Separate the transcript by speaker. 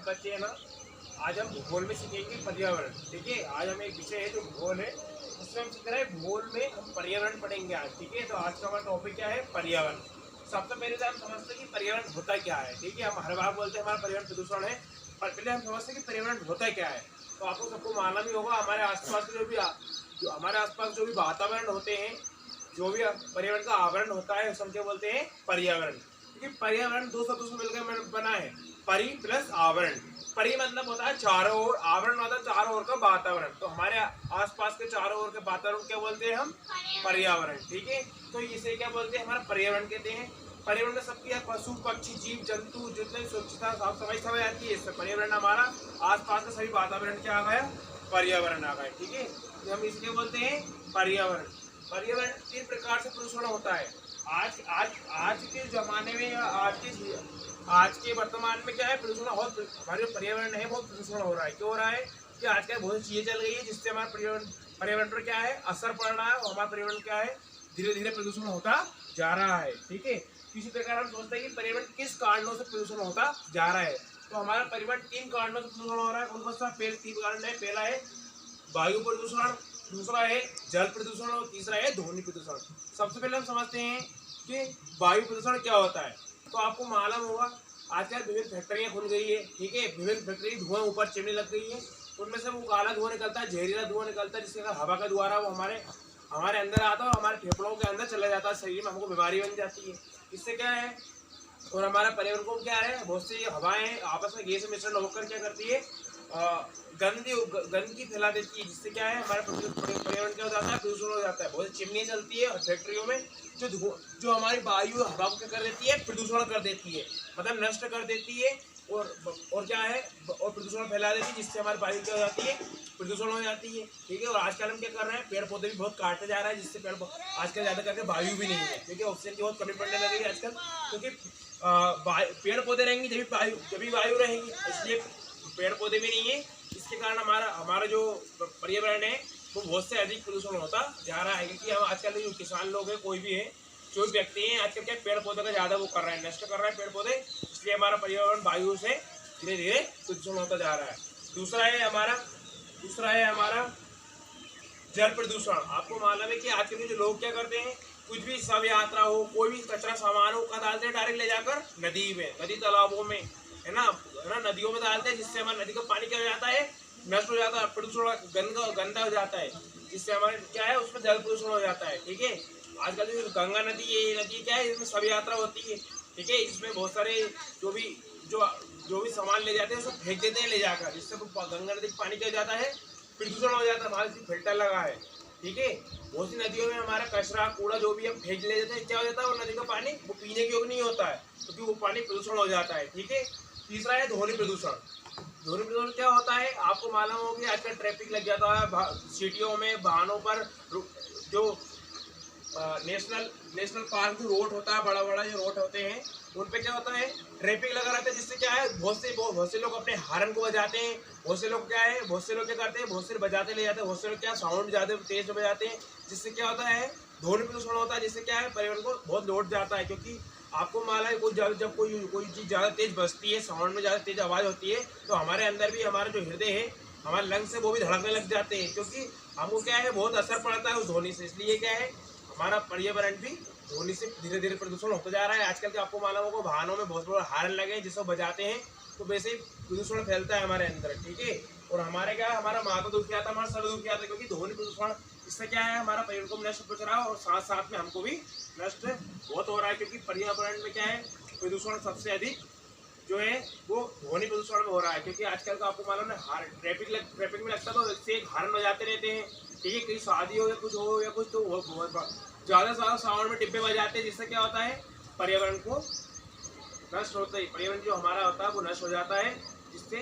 Speaker 1: सब बच्चे हैं ना, आज हम भूगोल में सीखेंगे पर्यावरण। ठीक है, आज हमें एक विषय है जो भूगोल है, उसमें हम सीख रहे हैं भूगोल में हम पर्यावरण पढ़ेंगे आज। ठीक है, तो आज का हमारा टॉपिक क्या है? पर्यावरण। सबसे पहले तो हम समझते हैं कि पर्यावरण होता क्या है। ठीक है, हम हर बार बोलते हैं हमारा पर्यावरण प्रदूषण है, पर पहले हम समझते हैं कि पर्यावरण होता क्या है। तो आपको सबको मालूम ही होगा, हमारे आसपास के जो हमारे आसपास जो भी वातावरण होते हैं, जो भी पर्यावरण का आवरण होता है, उसे हम क्या बोलते हैं? पर्यावरण। क्योंकि पर्यावरण दो शब्दों से मिलकर बना है, परि प्लस आवरण। परि मतलब होता है चारों ओर, आवरण होता है चारों ओर का वातावरण। तो हमारे आसपास के चारों ओर के वातावरण क्या बोलते हैं हम? पर्यावरण। ठीक है, तो इसे क्या बोलते हैं? हमारा पर्यावरण कहते हैं। पर्यावरण में सबकी पशु पक्षी जीव जंतु जितने स्वच्छता साफ सफाई सब आती है, इससे पर्यावरण हमारा आसपास का सभी वातावरण क्या आ गया? पर्यावरण आ गया। ठीक है, तो हम इसलिए बोलते हैं पर्यावरण। पर्यावरण 3 प्रकार से प्रदूषण होता है। आज आज आज के जमाने में या आज के वर्तमान में क्या है? प्रदूषण बहुत, हमारे पर्यावरण है बहुत प्रदूषण हो रहा है। क्यों हो रहा है? कि आजकल बहुत सी चीजें चल गई है जिससे हमारे पर्यावरण पर क्या है? असर पड़ रहा है, और हमारा पर्यावरण क्या है? धीरे धीरे प्रदूषण होता जा रहा है। ठीक है, इसी प्रकार हम सोचते हैं कि पर्यावरण किस कारणों से प्रदूषण होता जा रहा है। तो हमारा पर्यावरण 3 कारणों से प्रदूषण हो रहा है। उनका सब पहले 3 कारण है। पहला है वायु प्रदूषण, दूसरा है जल प्रदूषण, और तीसरा है ध्वनि प्रदूषण। सबसे पहले हम समझते हैं कि वायु प्रदूषण क्या होता है। तो आपको मालूम होगा, आजकल विभिन्न फैक्ट्रियां खुल गई है। ठीक है, विभिन्न फैक्ट्री धुआं ऊपर चिमनी लग गई है, उनमें से वो काला धुआं निकलता है, जहरीला धुआं निकलता है, जिसके कारण हवा का द्वारा वो हमारे अंदर आता है और हमारे फेफड़ों के अंदर चला जाता है, शरीर में हमको बीमारी बन जाती है। इससे क्या है? और हमारा पर्यावरण को क्या है? बहुत सी हवाएं आपस में गैस मिश्रण होकर क्या करती है? गंदगी फैला देती है, जिससे क्या है? हमारा पर्यावरण क्या हो जाता है? प्रदूषण हो जाता है। बहुत सी चिमनियाँ चलती है फैक्ट्रियों में, जो हमारी वायु हवा को क्या कर देती है? प्रदूषण कर देती है, मतलब नष्ट कर देती है। और क्या है? और प्रदूषण फैला देती है, जिससे हमारी वायु क्या हो जाती है? प्रदूषण हो जाती है। ठीक है, और आजकल हम क्या कर रहे हैं? पेड़ पौधे भी बहुत काटते जा रहा है, जिससे आजकल ज़्यादा करके वायु भी नहीं है। ठीक है, ऑक्सीजन की बहुत कमी पड़ने लगी है आजकल, क्योंकि पेड़ पौधे रहेंगे जब वायु रहेगी, इसलिए पेड़ पौधे भी नहीं है। इसके कारण हमारा हमारा जो पर्यावरण है वो बहुत से अधिक प्रदूषण होता जा रहा है। क्योंकि हम आजकल जो किसान लोग हैं, कोई भी है, जो व्यक्ति हैं, आजकल क्या पेड़ पौधे का ज़्यादा वो कर रहे हैं, नष्ट कर रहे हैं पेड़ पौधे, इसलिए हमारा पर्यावरण वायु से धीरे धीरे प्रदूषण होता जा रहा है। दूसरा है हमारा जल प्रदूषण। आपको मालूम है कि आजकल के जो लोग क्या करते हैं? कुछ भी शव यात्रा हो, कोई भी कचरा सामान हो, का डालते हैं डायरेक्ट ले जाकर नदी में, नदी तालाबों में, है ना, नदियों में डालते हैं, जिससे हमारा नदी का पानी क्या हो जाता है? नष्ट हो जाता है, प्रदूषण गंदा हो जाता है, जिससे हमारे क्या है? उसमें जल प्रदूषण हो जाता है। ठीक है, आजकल जो गंगा नदी है, ये नदी क्या है? इसमें शव यात्रा होती है। ठीक है, इसमें बहुत सारे जो भी सामान ले जाते हैं उसको फेंक देते हैं ले जाकर, जिससे गंगा नदी का पानी क्या हो जाता है? प्रदूषण हो जाता है। हमारे फिल्टर लगा है। ठीक है, बहुत सी नदियों में हमारा कचरा कूड़ा जो भी हम फेंक ले जाते हैं, क्या हो जाता है? वो नदी का पानी वो पीने के योग्य नहीं होता है, क्योंकि वो पानी प्रदूषण हो जाता है। ठीक है, तीसरा है ध्वनि प्रदूषण। ध्वनि प्रदूषण क्या होता है? आपको मालूम होगी, आजकल ट्रैफिक लग जाता है सिटियों में, वाहनों पर, जो नेशनल पार्क जो रोड होता है, बड़ा बड़ा जो रोड होते हैं, उन पे क्या होता है? ट्रैफिक लगा रहता है, जिससे क्या है? बहुत से लोग अपने हार्न को बजाते हैं। बहुत से लोग क्या करते हैं? बहुत से बजाते ले जाते हैं। बहुत से लोग क्या साउंड ज़्यादा तेज बजाते हैं, जिससे क्या होता है? ध्वनि प्रदूषण होता है, जिससे क्या है? पर्यावरण को बहुत लोड जाता है। क्योंकि आपको मालूम है, जब कोई चीज़ ज़्यादा तेज बजती है, साउंड में ज़्यादा तेज आवाज़ होती है, तो हमारे अंदर भी हमारा जो हृदय है, हमारे लंग्स से वो भी धड़कने लग जाते हैं, क्योंकि हमको क्या है? बहुत असर पड़ता है उस ध्वनि से। इसलिए क्या है? हमारा पर्यावरण भी ध्वनि से धीरे धीरे प्रदूषण होता जा रहा है। आजकल के आपको मालूम होगा, वाहनों में बहुत बड़े हार्न लगे हैं, जिसको बजाते हैं, तो वैसे ही प्रदूषण फैलता है हमारे अंदर। ठीक है, और हमारे क्या है? हमारा माथा दुख जाता है, हमारा सर दुख जाता है, क्योंकि ध्वनि प्रदूषण, इससे क्या है? हमारा पर्यावरण को नष्ट पहुंच रहा है, और साथ साथ में हमको भी नष्ट बहुत हो रहा है। क्योंकि पर्यावरण में क्या है? प्रदूषण सबसे अधिक जो है वो ध्वनि प्रदूषण में हो रहा है। क्योंकि आजकल का आपको मालूम है, ट्रैफिक में लगता है, तो इससे हार्न बजाते रहते हैं। ठीक है, कहीं शादी हो या कुछ, तो ज़्यादा साउंड में डिब्बे बजाते हैं, जिससे क्या होता है? पर्यावरण को नष्ट होता है, पर्यावरण जो हमारा होता है वो नष्ट हो जाता है, जिससे